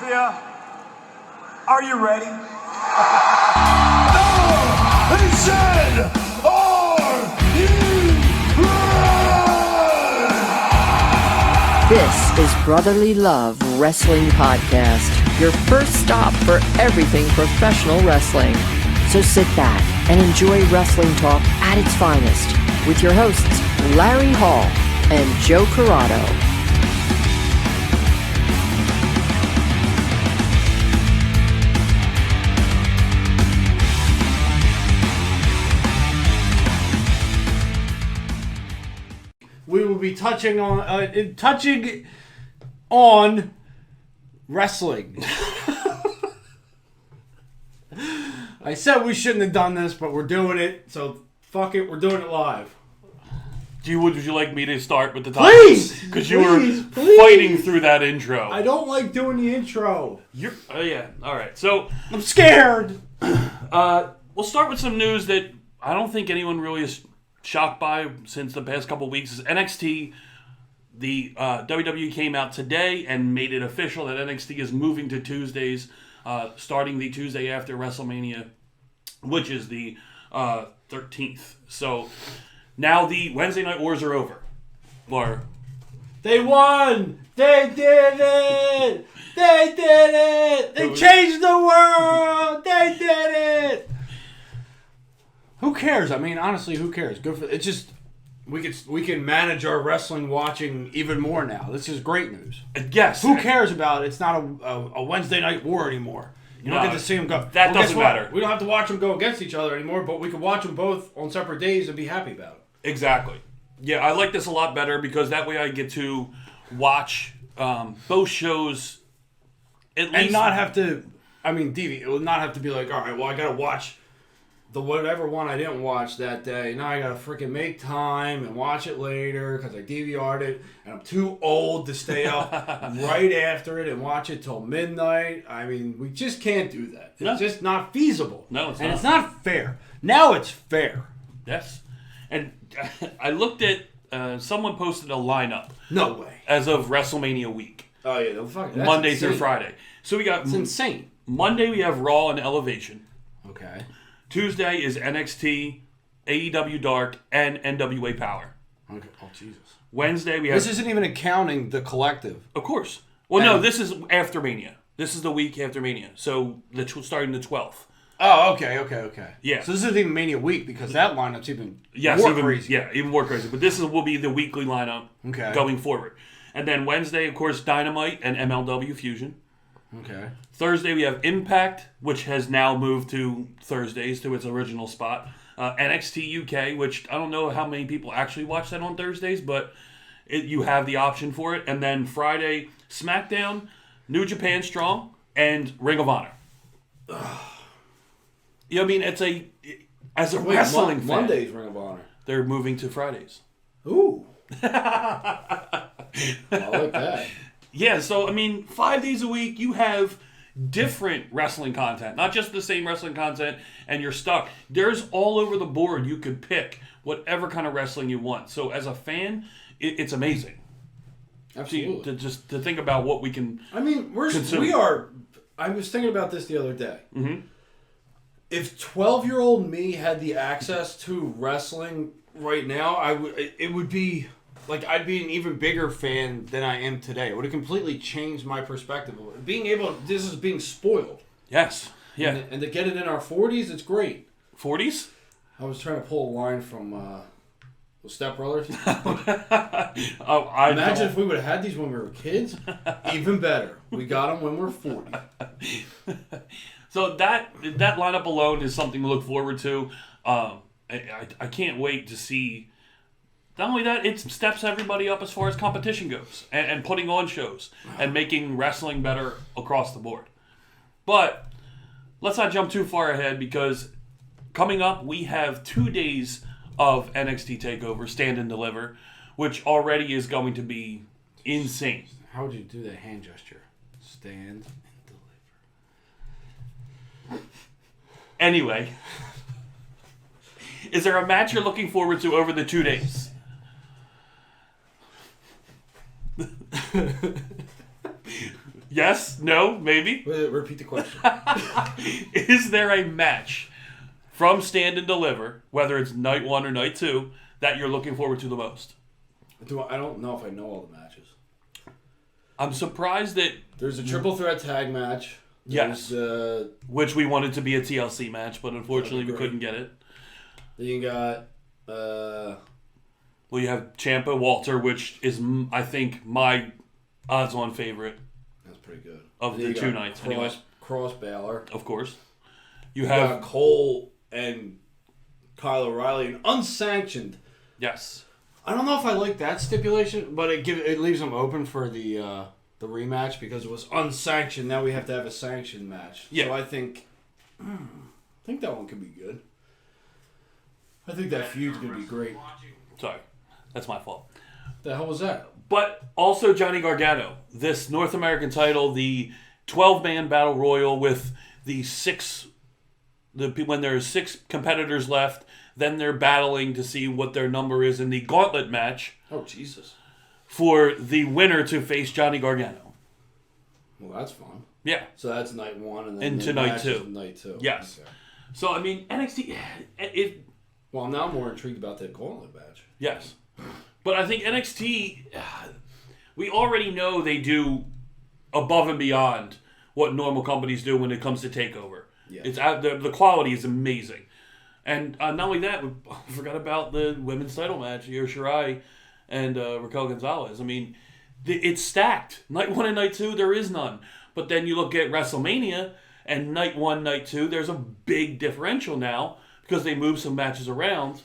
Mafia, are you ready? He said, "Are you ready?" This is Brotherly Love Wrestling Podcast, your first stop for everything professional wrestling. So sit back and enjoy wrestling talk at its finest with your hosts, Larry Hall and Joe Corrado. We will be touching on wrestling. I said we shouldn't have done this, but we're doing it, so fuck it, we're doing it live. Would you like me to start with the topics? Please! Because you were fighting through that intro. I don't like doing the intro. Yeah, alright. So, I'm scared! we'll start with some news that I don't think anyone really is shocked by since the past couple weeks. Is NXT. The WWE came out today and made it official that NXT is moving to Tuesdays, starting the Tuesday after WrestleMania, which is the 13th. So now the Wednesday Night Wars are over. They won! They did it! They did it! They changed the world! They did it! Who cares? I mean, honestly, who cares? Good for it's just we can manage our wrestling watching even more now. This is great news. Yes. Who cares about it? It's not a Wednesday night war anymore. You don't get to see them go. That doesn't matter. We don't have to watch them go against each other anymore, but we can watch them both on separate days and be happy about it. Exactly. Yeah, I like this a lot better because that way I get to watch both shows at least. And not have to, it will not have to be like, all right, well, I got to watch the whatever one I didn't watch that day. Now I got to freaking make time and watch it later because I DVR'd it and I'm too old to stay up right after it and watch it till midnight. I mean, we just can't do that. It's just not feasible. No, it's and not. It's not fair. Now it's fair. Yes. And I looked at, someone posted a lineup. No way. As of WrestleMania week. Oh, yeah. No, fuck, that's Monday insane. through Friday. So we got... It's insane. Monday we have Raw and Elevation. Okay. Tuesday is NXT, AEW Dark, and NWA Power. Okay. Oh, Jesus. Wednesday we have... This isn't even accounting the collective. Of course. Well, no, this is after Mania. This is the week after Mania. So starting the 12th. Oh, okay. Yeah. So this isn't even Mania week because that lineup's even more crazy. Yeah, even more crazy. But this will be the weekly lineup going forward. And then Wednesday, of course, Dynamite and MLW Fusion. Okay. Thursday, we have Impact, which has now moved to Thursdays to its original spot. NXT UK, which I don't know how many people actually watch that on Thursdays, but you have the option for it. And then Friday, SmackDown, New Japan Strong, and Ring of Honor. It's as a wrestling fan. Monday's Ring of Honor. They're moving to Fridays. Ooh. I like that. Yeah, so, 5 days a week, you have different wrestling content. Not just the same wrestling content, and you're stuck. There's all over the board. You could pick whatever kind of wrestling you want. So, as a fan, it's amazing. Absolutely. To think about what we can consume. we are... I was thinking about this the other day. Mm-hmm. If 12-year-old me had the access to wrestling right now, it would be... Like, I'd be an even bigger fan than I am today. It would have completely changed my perspective. This is being spoiled. Yes. Yeah. And to get it in our 40s, it's great. 40s? I was trying to pull a line from Step Brothers. Imagine if we would have had these when we were kids. Even better. We got them when we're 40. So that lineup alone is something to look forward to. I can't wait to see... Not only that, it steps everybody up as far as competition goes and putting on shows and making wrestling better across the board. But let's not jump too far ahead because coming up, we have 2 days of NXT TakeOver, Stand and Deliver, which already is going to be insane. How would you do that hand gesture? Stand and deliver. Anyway, is there a match you're looking forward to over the 2 days? Yes? No? Maybe? Repeat the question. Is there a match from Stand and Deliver, whether it's night 1 or night 2, that you're looking forward to the most? I don't know if I know all the matches. I'm surprised that... There's a triple threat tag match. Yes. Which we wanted to be a TLC match, but unfortunately we couldn't get it. Then you got... Well, you have Ciampa Walter, which is, I think, my odds-on favorite. That's pretty good. Of the 2 nights, anyway. Cross Balor. Of course. You You have... got Cole and Kyle O'Reilly, and unsanctioned. Yes. I don't know if I like that stipulation, but it leaves them open for the rematch because it was unsanctioned. Now we have to have a sanctioned match. Yeah. So I think that one could be good. I think that feud's gonna be great. Sorry. That's my fault. The hell was that? But also Johnny Gargano. This North American title, the 12-man battle royal with the when there's 6 competitors left, then they're battling to see what their number is in the gauntlet match Oh Jesus! for the winner to face Johnny Gargano. Well, that's fun. Yeah. So that's night 1, and then Into the night match 2. is night 2. Yes. Okay. So, I mean, NXT... Well, now I'm more intrigued about that gauntlet match. Yes. But I think NXT... We already know they do above and beyond what normal companies do when it comes to TakeOver. Yeah. It's the quality is amazing. And not only that, we forgot about the women's title match, Io Shirai and Raquel Gonzalez. I mean, it's stacked. Night 1 and night 2, there is none. But then you look at WrestleMania, and night 1, night 2, there's a big differential now because they moved some matches around.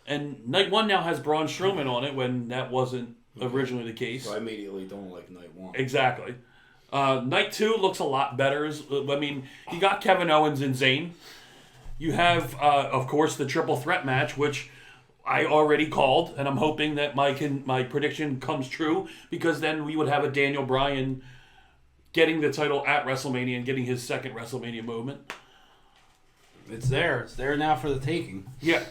And night 1 now has Braun Strowman on it when that wasn't originally the case. So I immediately don't like night 1. Exactly. Night 2 looks a lot better. I mean, you got Kevin Owens and Zayn. You have, of course, the triple threat match, which I already called, and I'm hoping that my prediction comes true, because then we would have a Daniel Bryan getting the title at WrestleMania and getting his second WrestleMania moment. It's there. It's there now for the taking. Yeah.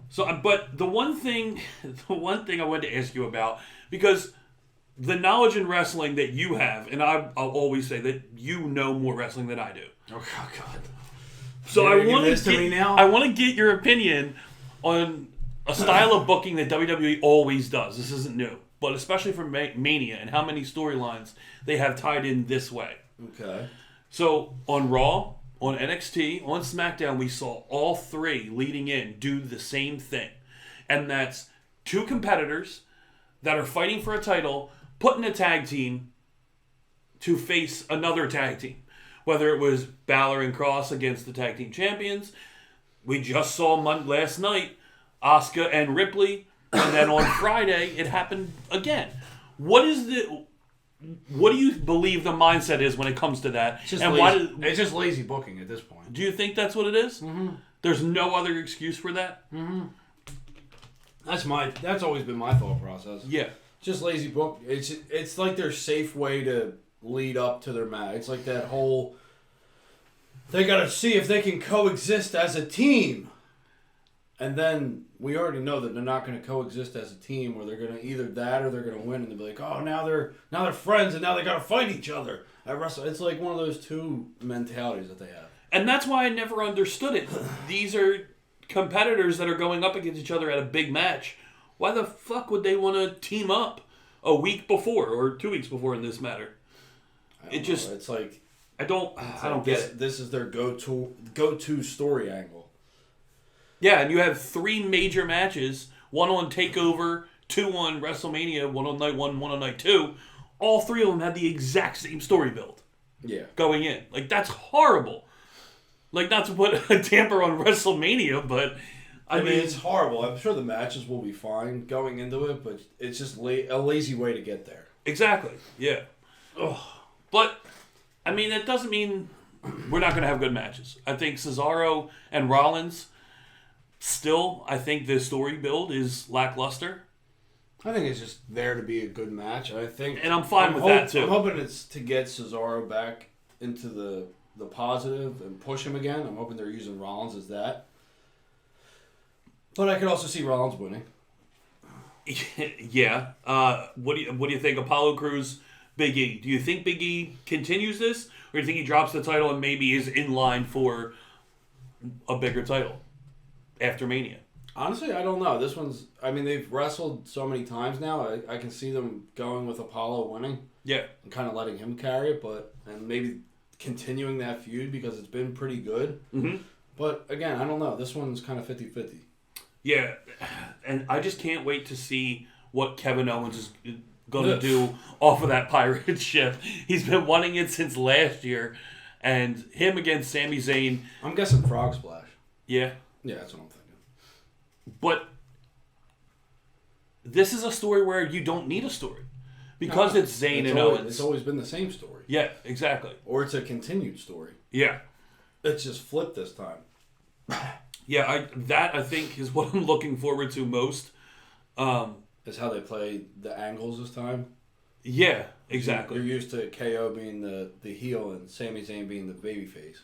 So, but the one thing I wanted to ask you about, because the knowledge in wrestling that you have, and I'll always say that you know more wrestling than I do. Oh God. So I want to get your opinion on a style of booking that WWE always does. This isn't new, but especially for Mania and how many storylines they have tied in this way. Okay. So on Raw, on NXT, on SmackDown, we saw all 3 leading in do the same thing. And that's 2 competitors that are fighting for a title, put in a tag team to face another tag team. Whether it was Balor and Cross against the tag team champions. We just saw last night Asuka and Ripley. And then on Friday, it happened again. What do you believe the mindset is when it comes to that? It's just lazy booking at this point. Do you think that's what it is? Mm-hmm. There's no other excuse for that? Mm-hmm. That's always been my thought process. Yeah. Just lazy book. It's like their safe way to lead up to their match. It's like that whole... They got to see if they can coexist as a team. And then we already know that they're not going to coexist as a team, or they're going to either that or they're going to win, and they'll be like, oh, now they're friends, and now they got to fight each other at Wrestle. It's like one of those 2 mentalities that they have. And that's why I never understood it. These are competitors that are going up against each other at a big match. Why the fuck would they want to team up a week before or 2 weeks before in this matter? It's like I don't get it. This is their go-to story angle. Yeah, and you have 3 major matches, 1 on TakeOver, 2 on WrestleMania, 1 on night 1, 1 on night 2. All 3 of them had the exact same story build. Yeah. Going in. Like, that's horrible. Like, not to put a damper on WrestleMania, but I mean, it's horrible. I'm sure the matches will be fine going into it, but it's just a lazy way to get there. Exactly. Yeah. Ugh. But, I mean, that doesn't mean we're not going to have good matches. I think Cesaro and Rollins, still, I think the story build is lackluster. I think it's just there to be a good match. And I'm fine with that, too. I'm hoping it's to get Cesaro back into the positive and push him again. I'm hoping they're using Rollins as that. But I could also see Rollins winning. Yeah. What do you think? Apollo Crews Big E. Do you think Big E continues this, or do you think he drops the title and maybe is in line for a bigger title after Mania? Honestly, I don't know. This one's... I mean, they've wrestled so many times now. I can see them going with Apollo winning. Yeah. And kind of letting him carry it, and maybe continuing that feud because it's been pretty good. Mm-hmm. But, again, I don't know. This one's kind of 50-50. Yeah. And I just can't wait to see what Kevin Owens is going to do off of that pirate ship. He's been wanting it since last year. And him against Sami Zayn. I'm guessing Frog Splash. Yeah. Yeah, that's what I'm thinking. But this is a story where you don't need a story. Because it's Zayn and Owens. It's always been the same story. Yeah, exactly. Or it's a continued story. Yeah. It's just flipped this time. Yeah, I think is what I'm looking forward to most. Is how they play the angles this time. Yeah, exactly. You're used to KO being the heel and Sami Zayn being the babyface.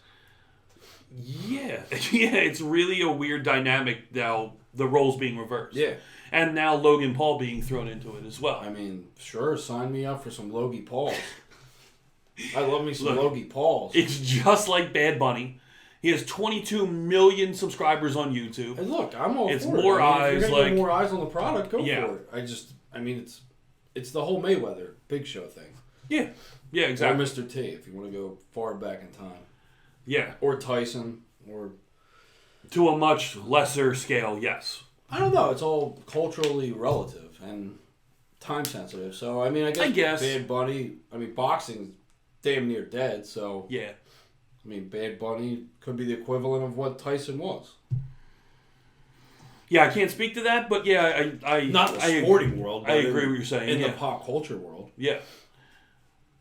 Yeah. Yeah, it's really a weird dynamic now, the roles being reversed. Yeah. And now Logan Paul being thrown into it as well. I mean, sure, sign me up for some Logie Pauls. I love me some Logie Pauls. It's just like Bad Bunny. He has 22 million subscribers on YouTube. And look, I'm all it's for it. more eyes, if you're gonna like get more eyes on the product, go yeah. for it. I mean, it's the whole Mayweather Big Show thing. Yeah, yeah, exactly. Or Mr. T, if you want to go far back in time. Yeah, or Tyson, or to a much lesser scale. Yes. I don't know. It's all culturally relative and time sensitive. So I mean, I guess Bad Bunny. I mean, boxing's damn near dead. So yeah. I mean, Bad Bunny could be the equivalent of what Tyson was. Yeah, I can't speak to that, but yeah, I not the sporting world. I agree with what you're saying. In the pop culture world. Yeah.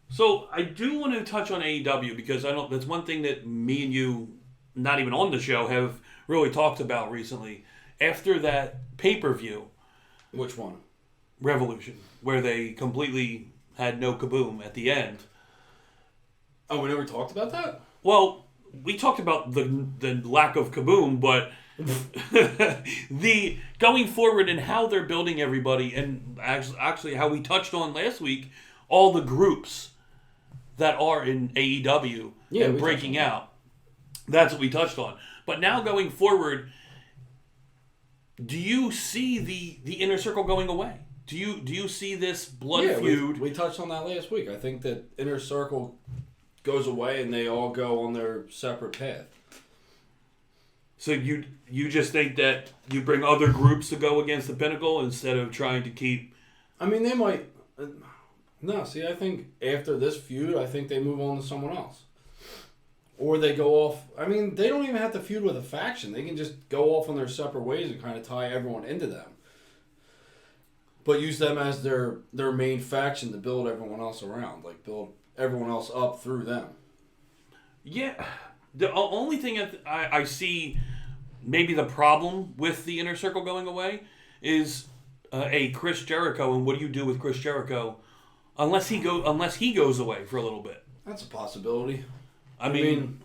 So I do want to touch on AEW because that's one thing that me and you, not even on the show, have really talked about recently. After that pay-per-view. Which one? Revolution, where they completely had no kaboom at the end. Oh, we never talked about that? Well, we talked about the lack of kaboom, but the going forward and how they're building everybody, and actually how we touched on last week, all the groups that are in AEW and breaking out. That's what we touched on. But now going forward, do you see the Inner Circle going away? Do you see this blood feud? We touched on that last week. I think that Inner Circle goes away and they all go on their separate path. So you just think that you bring other groups to go against the Pinnacle instead of trying to keep... I mean, they might... No, see, I think after this feud, I think they move on to someone else. Or they go off... I mean, they don't even have to feud with a faction. They can just go off on their separate ways and kind of tie everyone into them. But use them as their main faction to build everyone else around. Like, build everyone else up through them. Yeah. The only thing I see maybe the problem with the Inner Circle going away is a Chris Jericho, and what do you do with Chris Jericho unless he goes away for a little bit? That's a possibility. I mean,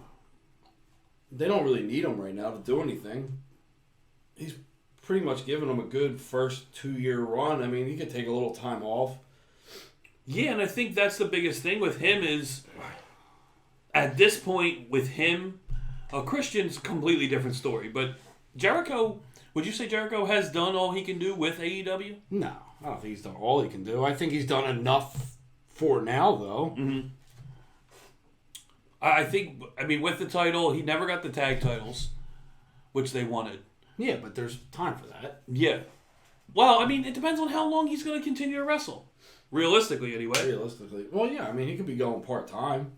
they don't really need him right now to do anything. He's pretty much given them a good first 2-year run. I mean, he could take a little time off. Yeah, and I think that's the biggest thing with him is, at this point with him, Christian's a completely different story. But Jericho, would you say Jericho has done all he can do with AEW? No, I don't think he's done all he can do. I think he's done enough for now, though. Mm-hmm. I think, with the title, he never got the tag titles, which they wanted. Yeah, but there's time for that. Yeah. Well, it depends on how long he's going to continue to wrestle. Realistically, anyway. Realistically. Well, yeah, he could be going part-time.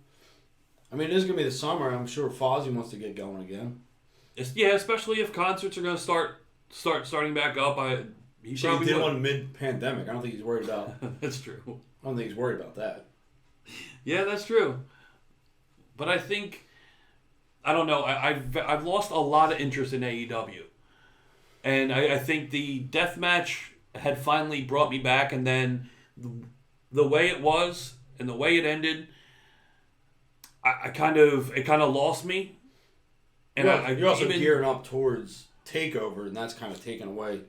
It is going to be the summer. I'm sure Fozzy wants to get going again. Yeah, especially if concerts are going to starting back up. He did one mid-pandemic. I don't think he's worried about... That's true. I don't think he's worried about that. Yeah, that's true. But I think... I don't know. I've lost a lot of interest in AEW. And I think the death match had finally brought me back, and then the way it was and the way it ended, it kind of lost me. And you're also gearing up towards TakeOver, and that's kind of taken away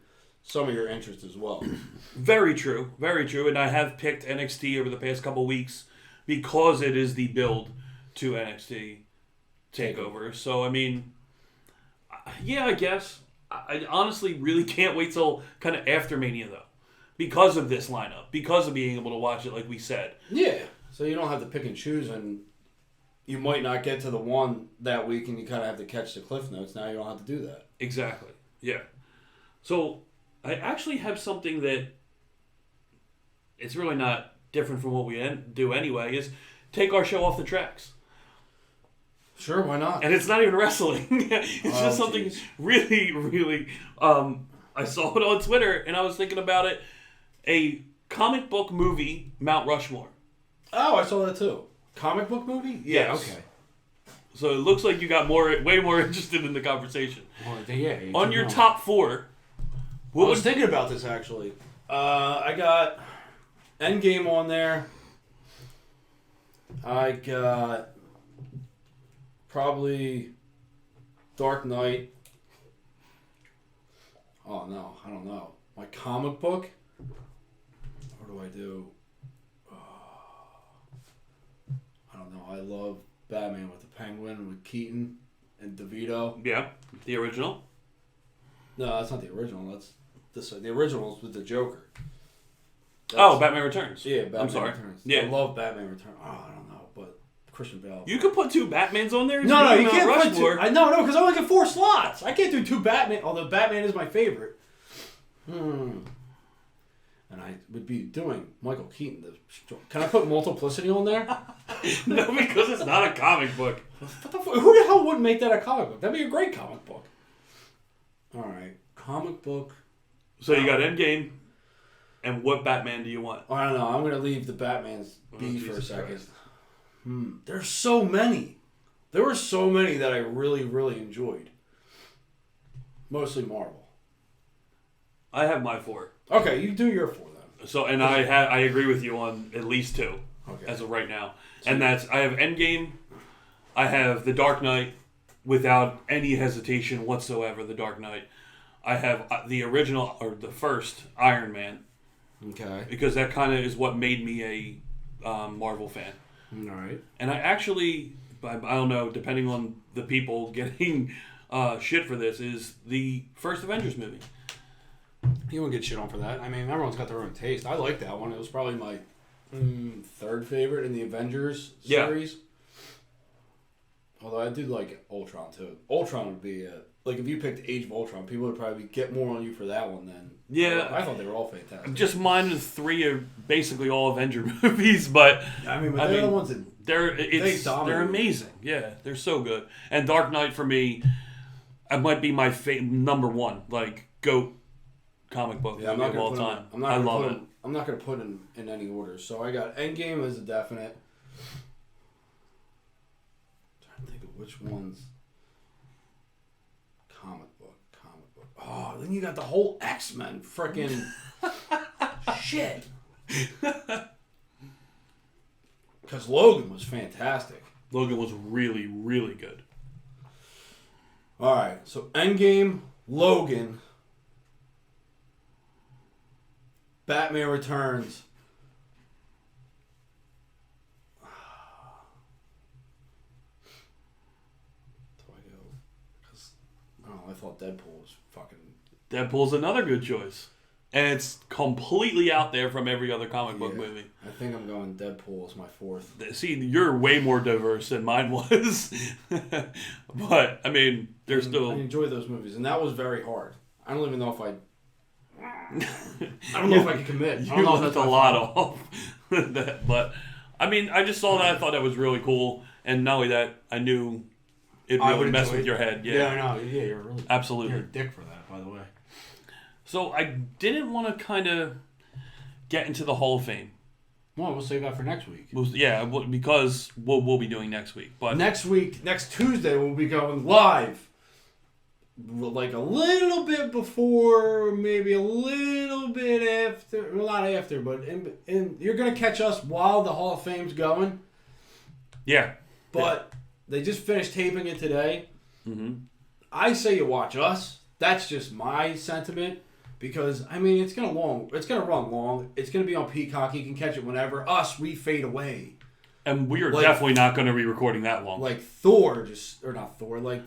some of your interests as well. Very true. Very true. And I have picked NXT over the past couple weeks because it is the build to NXT TakeOver. So, I mean, yeah, I guess. I honestly really can't wait till kind of after Mania, though. Because of this lineup. Because of being able to watch it, like we said. Yeah. So you don't have to pick and choose, and you might not get to the one that week, and you kind of have to catch the cliff notes. Now you don't have to do that. Exactly. Yeah. So, I actually have something that it's really not different from what we do anyway, is take our show off the tracks. Sure, why not? And it's not even wrestling. It's just something really, really... I saw it on Twitter, and I was thinking about it. A comic book movie, Mount Rushmore. Oh, I saw that too. Comic book movie? Yeah, Yes. okay. So it looks like you got way more interested in the conversation. Well, yeah. On your top 4... I was thinking about this, actually. I got Endgame on there. I got probably Dark Knight. Oh, no. I don't know. My comic book? What do I do? I don't know. I love Batman with the Penguin, with Keaton and DeVito. Yeah, the original. No, that's not the original. That's the original is with the Joker. Batman Returns. Yeah, Batman I'm sorry. Returns. Yeah. I love Batman Returns. Oh, I don't know, but Christian Bale. You could put 2 Batmans on there. No, you Mount can't put Rushmore. two. No, because I only get 4 slots. I can't do 2 Batman, although Batman is my favorite. And I would be doing Michael Keaton. Can I put Multiplicity on there? No, because it's not a comic book. Who the hell wouldn't make that a comic book? That'd be a great comic book. All right, comic book. So you got Endgame, and what Batman do you want? I don't know. I'm gonna leave the Batman's be for a Jesus second. Christ. There's so many. There were so many that I really, really enjoyed. Mostly Marvel. I have my 4. Okay, you do your 4 then. So, and I agree with you on at least 2 as of right now. And that's, I have Endgame, I have The Dark Knight, without any hesitation whatsoever, The Dark Knight. I have the original, or the first, Iron Man. Okay. Because that kind of is what made me a Marvel fan. All right. And I actually, I don't know, depending on the people getting shit for this, is the first Avengers movie. You won't get shit on for that. I mean, everyone's got their own taste. I like that one. It was probably my 3rd favorite in the Avengers series. Although I do like Ultron too. Ultron would be like if you picked Age of Ultron, people would probably get more on you for that one than. Yeah, I thought they were all fantastic. Just mine is 3 are basically all Avenger movies, but they're the ones that they're amazing. Yeah, they're so good. And Dark Knight for me, it might be my number 1, like GOAT comic book movie of all time. I love it. I'm not going to put in any order. So I got Endgame as a definite. I'm trying to think of which ones. Comic book. Oh, then you got the whole X-Men frickin' shit. Because Logan was fantastic. Logan was really, really good. All right, so Endgame, Logan, Batman Returns. Do I go? Because I thought Deadpool was fucking. Deadpool's another good choice, and it's completely out there from every other comic book movie. I think I'm going Deadpool as my 4th. See, you're way more diverse than mine was, but I mean, there's still. I enjoy those movies, and that was very hard. I don't even know if I don't know if I can commit. I don't You know if left that's a my lot fault. off. But I mean, I just saw that. I thought that was really cool, and not only that, I knew it really messed with your head. Yeah, I know. Yeah, you're really absolutely. You're a dick for that, by the way. So I didn't want to kind of get into the Hall of Fame. Well, we'll save that for next week. Because we'll be doing next week. But next Tuesday, we'll be going live. Like a little bit before, maybe a little bit after. Well, not after, but you're going to catch us while the Hall of Fame's going. Yeah. But they just finished taping it today. Mm-hmm. I say you watch us. That's just my sentiment. because I mean it's gonna run long. It's gonna be on Peacock. You can catch it whenever. We fade away. And we are definitely not going to be recording that long. Like like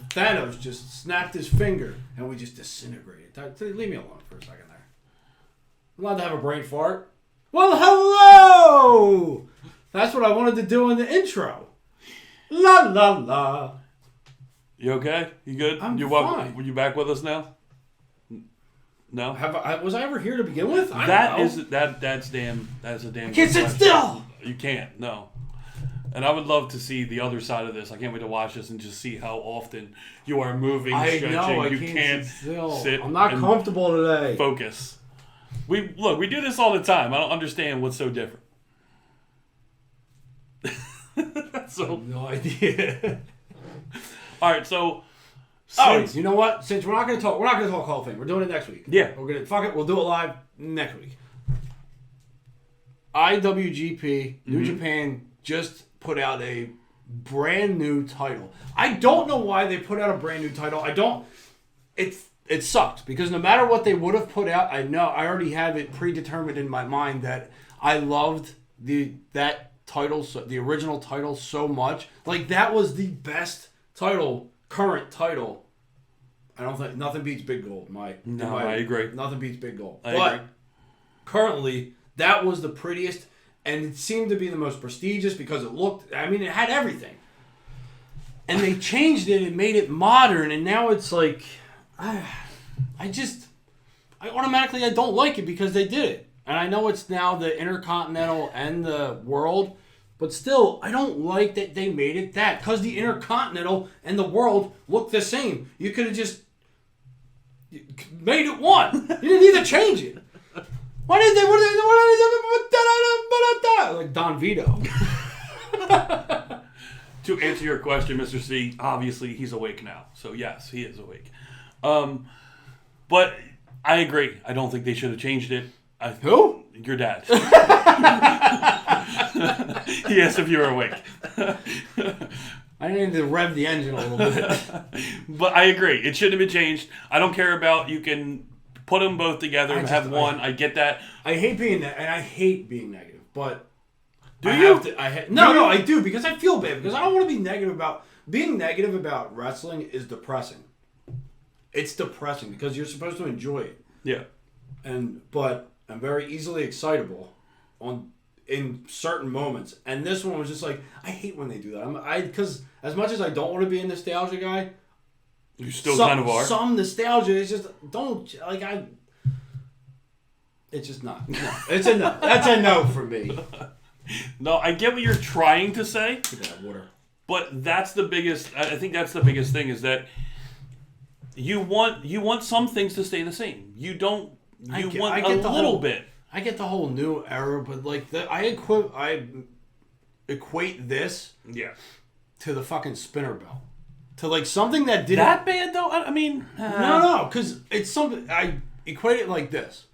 Thanos just snapped his finger and we just disintegrated. Leave me alone for a second there. I'm allowed to have a brain fart. Well, hello! That's what I wanted to do in the intro. La la la. You okay? You good? I'm you fine. Were you back with us now? No. Was I ever here to begin with? That's a damn. I can't sit still. You can't. No. And I would love to see the other side of this. I can't wait to watch this and just see how often you are moving, stretching. I can't sit still. I'm not comfortable today. Focus. We do this all the time. I don't understand what's so different. I have no idea. All right, so. You know what? Since we're not gonna talk Hall of Fame. We're doing it next week. Yeah. We're gonna fuck it. We'll do it live next week. IWGP New Japan just put out a brand new title. I don't know why they put out a brand new title. It sucks because no matter what they would have put out, I already have it predetermined in my mind that I loved that title, the original title, so much. Like that was the best title, current title. I don't think nothing beats Big Gold. I agree. Nothing beats Big Gold. I agree. Currently, that was the prettiest. And it seemed to be the most prestigious because it had everything. And they changed it and made it modern, and now it's like, I automatically don't like it because they did it. And I know it's now the Intercontinental and the World, but still, I don't like that they made it that. Because the Intercontinental and the World look the same. You could have just made it one. You didn't need to change it. Why did they? Like Don Vito. To answer your question, Mr. C, obviously he's awake now. So yes, he is awake. But I agree. I don't think they should have changed it. Who? Your dad. He asked if you were awake. I need to rev the engine a little bit. But I agree. It shouldn't have been changed. I don't care about you can put them both together and have one. I get that. I hate being negative, but I do because I feel bad because I don't want to be negative about being negative about wrestling is depressing. It's depressing because you're supposed to enjoy it. Yeah. But I'm very easily excitable in certain moments, and this one was just like I hate when they do that. Because as much as I don't want to be a nostalgia guy. You still kind of are. Some nostalgia is just it's just not. No. It's a no. That's a no for me. No, I get what you're trying to say. Water. But that's the biggest. I think that's the biggest thing is that you want some things to stay the same. You don't. You want a little bit. I get the whole new era, but like I equate this to the fucking spinner belt. To like something that didn't... That bad though? I mean... No, because it's something... I equate it like this.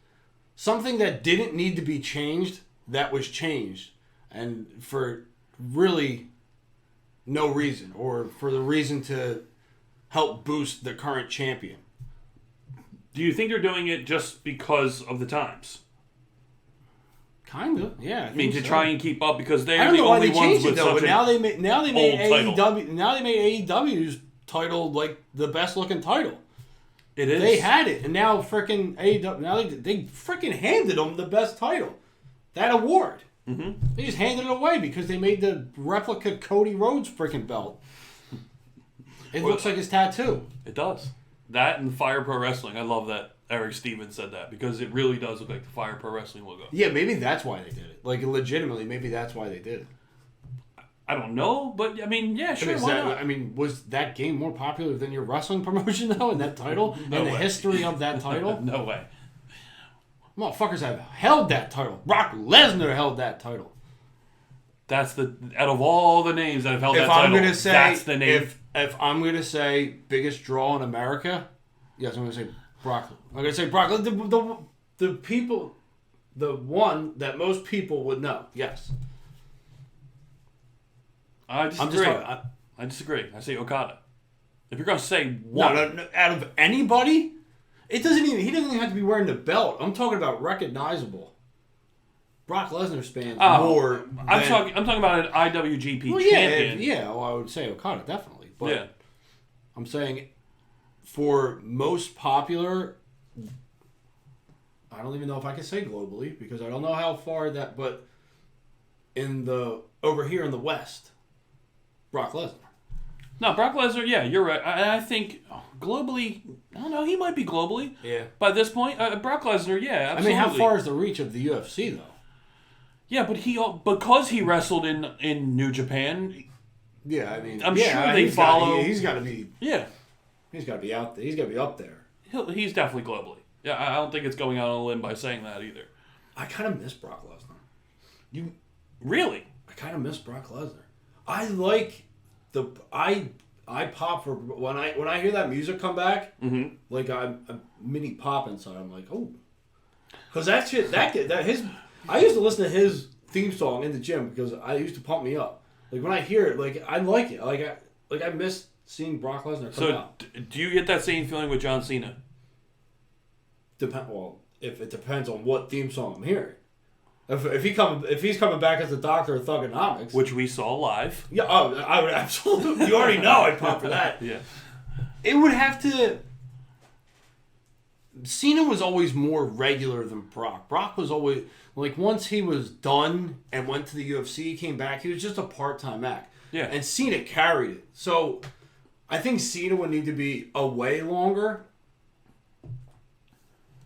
Something that didn't need to be changed, that was changed. And for really no reason. Or for the reason to help boost the current champion. Do you think they're doing it just because of the times? Kind of, yeah. I mean, to try and keep up because they're the only ones with such now they made AEW. Title. Now they made AEW's title like the best looking title. It is. They had it, and now freaking AEW. Now they freaking handed them the best title, that award. Mm-hmm. They just handed it away because they made the replica Cody Rhodes freaking belt. It looks like his tattoo. It does. That and Fire Pro Wrestling. I love that Eric Stevens said that because it really does look like the Fire Pro Wrestling logo. Yeah, maybe that's why they did it. Like, legitimately, maybe that's why they did it. I don't know, but I mean, yeah, sure. Why not? I mean, was that game more popular than your wrestling promotion, though, and that title? No and way. The history of that title? No way. Motherfuckers have held that title. Brock Lesnar held that title. That's out of all the names that have held that title, that's the name. If I'm going to say biggest draw in America, yes, I'm going to say Brock. I'm going to say Brock. The people, the one that most people would know, yes. I disagree. I disagree. I say Okada. If you're going to say one. No, out of anybody, He doesn't even have to be wearing the belt. I'm talking about recognizable. Brock Lesnar spans more. I'm talking about an IWGP well, champion. Yeah. Well, I would say Okada definitely, but Yeah. I'm saying for most popular. I don't even know if I can say globally because I don't know how far that. But over here in the West, Brock Lesnar. No, Brock Lesnar, yeah, you're right. I think globally, I don't know, he might be globally. Yeah. By this point, Brock Lesnar, yeah, absolutely. I mean, how far is the reach of the UFC, though? Yeah, but because he wrestled in New Japan. Yeah, I mean, I'm sure they follow. He's got to be. Yeah. He's got to be out there. He's got to be up there. He's definitely globally. Yeah, I don't think it's going out on a limb by saying that either. I kind of miss Brock Lesnar. You really? I kind of miss Brock Lesnar. I like I pop for when I hear that music come back. Mm-hmm. Like I'm a mini pop inside. I'm like, oh, because that shit that his. I used to listen to his theme song in the gym because I used to pump me up. Like when I hear it, like I like it. I miss seeing Brock Lesnar come out. So do you get that same feeling with John Cena? Well, if it depends on what theme song I'm hearing. If he's coming back as the Doctor of Thugonomics, Which we saw live. yeah, I would absolutely. You already know I'd pop for that. Yeah. It would have to. Cena was always more regular than Brock. Brock was always like once he was done and went to the UFC, he came back. He was just a part-time act. Yeah. And Cena carried it. So I think Cena would need to be away longer.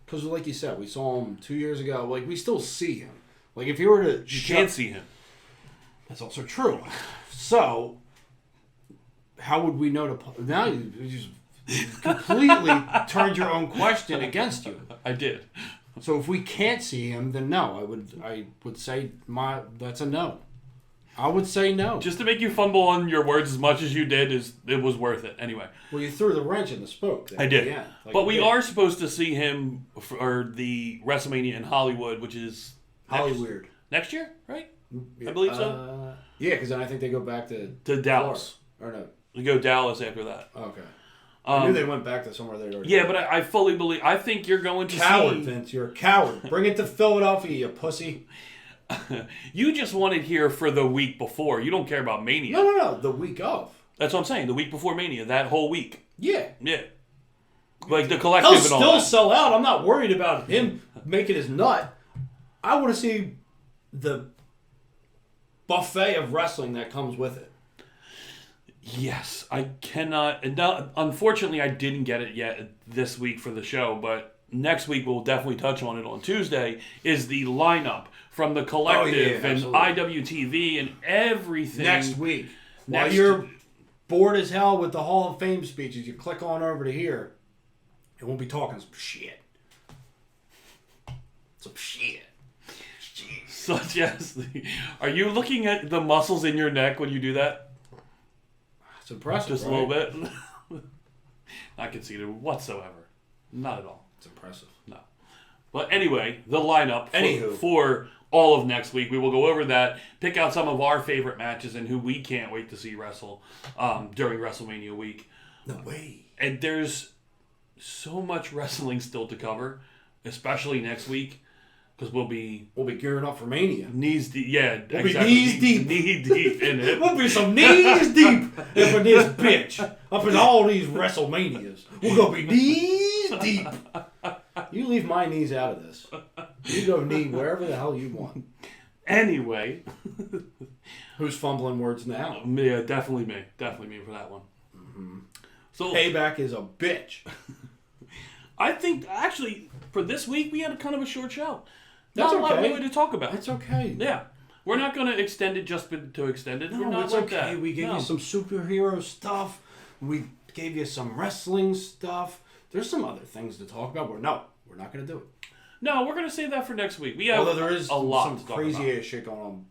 Because, like you said, we saw him 2 years ago. Like we still see him. Like if you were to, You can't see him. That's also true. So how would we know to? Now you just completely turned your own question against you. I did. So if we can't see him, then no. I would say that's a no. I would say no. Just to make you fumble on your words as much as you did, it was worth it. Anyway. Well, you threw the wrench in the spoke. I did. But we did. are supposed to see him for the WrestleMania in Hollywood, which is Hollywood next year, right? I believe so. Yeah, because then I think they go back to Dallas. Florida. Or no. We go Dallas after that. Okay. I knew they went back to somewhere they already. Yeah, but I fully believe. I think you're going to coward, see. Vince. You're a coward. Bring it to Philadelphia, you pussy. You just want it here for the week before. You don't care about Mania. No. The week of. That's what I'm saying. The week before Mania, that whole week. Yeah. Yeah. Like the collective He'll and all still that. sell out. I'm not worried about him making his nut. I want to see the buffet of wrestling that comes with it. Yes, I cannot. And now, unfortunately, I didn't get it yet this week for the show, but next week we'll definitely touch on it on Tuesday. Is the lineup from the collective and IWTV and everything Next week. While you're bored as hell with the Hall of Fame speeches, you click on over to here. And we'll be talking some shit. Some shit. Such as are you looking at the muscles in your neck when you do that? It's impressive, Just right? a little bit. Not conceited whatsoever. Not at all. It's impressive. No. But anyway, the lineup Anywho. for all of next week. We will go over that, pick out some of our favorite matches and who we can't wait to see wrestle during WrestleMania week. No way. And there's so much wrestling still to cover, especially next week, because we'll be gearing up for Mania. knees deep. Yeah, We'll exactly. be knees deep. Knee deep in it. We'll be some knees deep up in this bitch. Up in all these WrestleManias. We're going to be knees deep. You leave my knees out of this. You go knee wherever the hell you want. Anyway. Who's fumbling words now? Yeah, definitely me. Definitely me for that one. Mm-hmm. So Payback is a bitch. I think, actually, for this week, we had a kind of a short show. That's Not a lot okay. really to talk about. That's okay. Yeah. We're not going to extend it just to extend it. We're No, not it's like okay. that. We gave you some superhero stuff. We gave you some wrestling stuff. There's some other things to talk about, but no, we're not going to do it. No, we're going to save that for next week. We have Although there is a lot some to talk crazy about. ass shit going on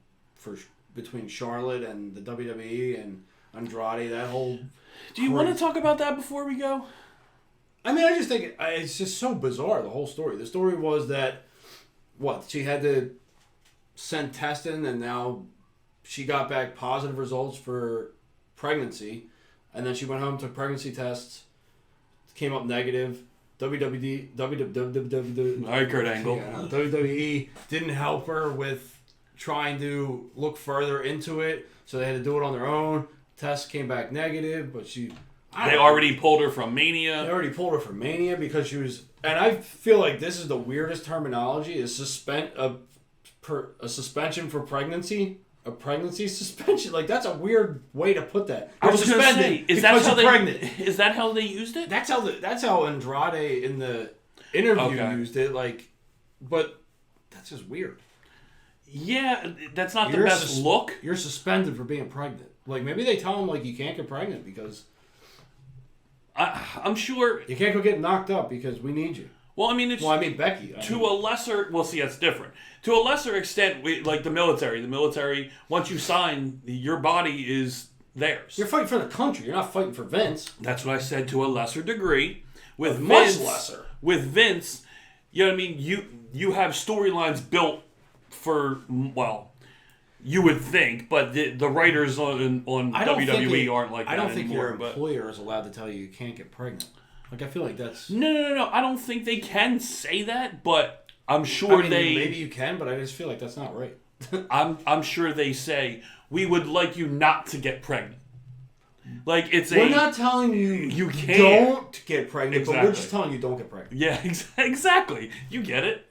between Charlotte and the WWE and Andrade, that whole... Do you want to talk about that before we go? I mean, I just think it's just so bizarre, the whole story. The story was that, she had to send testing and now she got back positive results for pregnancy. And then she went home, took pregnancy tests, came up negative. WWE, All right, Kurt Angle. WWE didn't help her with trying to look further into it, so they had to do it on their own. Test came back negative, but they already pulled her from Mania. They already pulled her from Mania because she was, and I feel like this is the weirdest terminology: is a suspension for pregnancy. A pregnancy suspension, like that's a weird way to put that. I was going to say, is that how pregnant? Is that how they used it? That's how Andrade in the interview used it. Like, but that's just weird. Yeah, that's not the best look. You're suspended for being pregnant. Like maybe they tell him like you can't get pregnant because I'm sure you can't go get knocked up because we need you. Well, I mean, Becky. A lesser. Well, see, that's different. To a lesser extent, like the military. The military, once you sign, your body is theirs. You're fighting for the country. You're not fighting for Vince. That's what I said. To a lesser degree, with much lesser. With Vince, you know what I mean. You have storylines built for you would think, but the writers on WWE aren't like that. I don't think anymore, your employer is allowed to tell you can't get pregnant. Like I feel like that's no. I don't think they can say that, but I'm sure maybe you can, but I just feel like that's not right. I'm sure they say we would like you not to get pregnant. Like we're not telling you can't. Don't get pregnant, Exactly. but we're just telling you don't get pregnant. Yeah, exactly. You get it.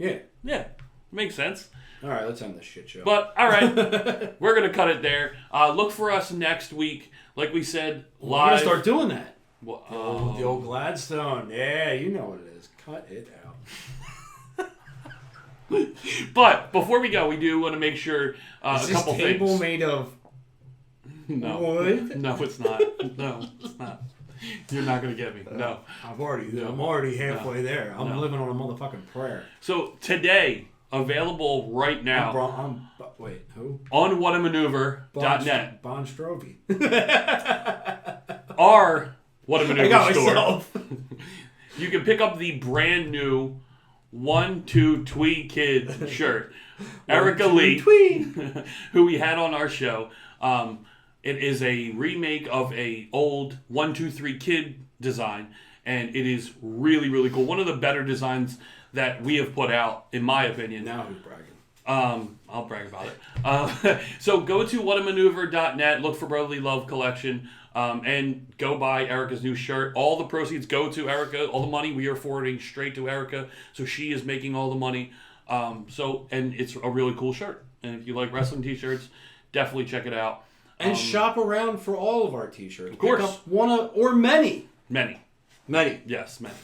Yeah. Makes sense. All right, let's end this shit show. But all right, we're gonna cut it there. Look for us next week, like we said, live. We're gonna start doing that. Well, the old Gladstone. Yeah, you know what it is. Cut it out. But before we go, we do want to make sure a couple this table things. made of wood? No, it's not. No, it's not. You're not gonna get me. No. I'm already halfway there. I'm living on a motherfucking prayer. So today, available right now. Wait, who? On whatamaneuver.net. Bon Jovi. Our Whatamaneuver store. Myself. You can pick up the brand new 1-2 Twee Kid shirt. Erica Lee, who we had on our show. It is a remake of a old 1-2-3 Kid design, and it is really, really cool. One of the better designs that we have put out, in my opinion. Now who's bragging? I'll brag about it. So go to whatamaneuver.net, look for Brotherly Love Collection, and go buy Erica's new shirt. All the proceeds go to Erica. All the money we are forwarding straight to Erica, so she is making all the money. And it's a really cool shirt. And if you like wrestling t-shirts, definitely check it out. And shop around for all of our t-shirts. Of course. Pick up one or many. Many. Yes, many.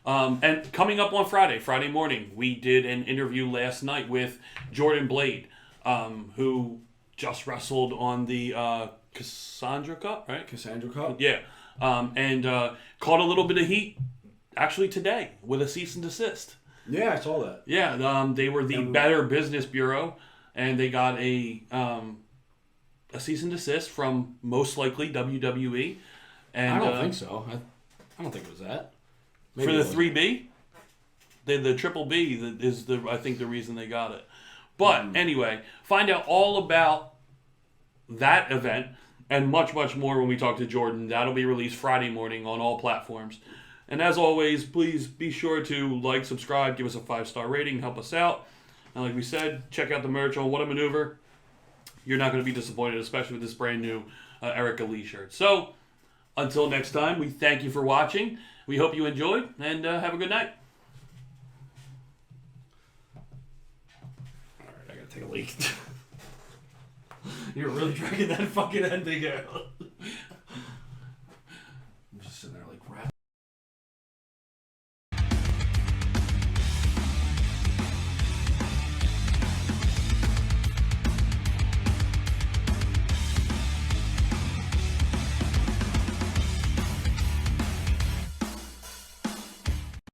And coming up on Friday morning, we did an interview last night with Jordan Blade, who just wrestled on the Cassandra Cup, right? Cassandra Cup? Yeah. And caught a little bit of heat, actually today, with a cease and desist. Yeah, I saw that. Yeah, they were the Better Business Bureau, and they got a cease and desist from most likely WWE. And I don't think so. I don't think it was that. Maybe for the 3B? The triple B is I think the reason they got it. But anyway, find out all about that event and much, much more when we talk to Jordan. That'll be released Friday morning on all platforms. And as always, please be sure to like, subscribe, give us a 5-star rating, help us out. And like we said, check out the merch on What a Maneuver. You're not going to be disappointed, especially with this brand new Erica Lee shirt. So, until next time, we thank you for watching. We hope you enjoyed, and have a good night. Alright, I gotta take a leak. You're really dragging that fucking ending out.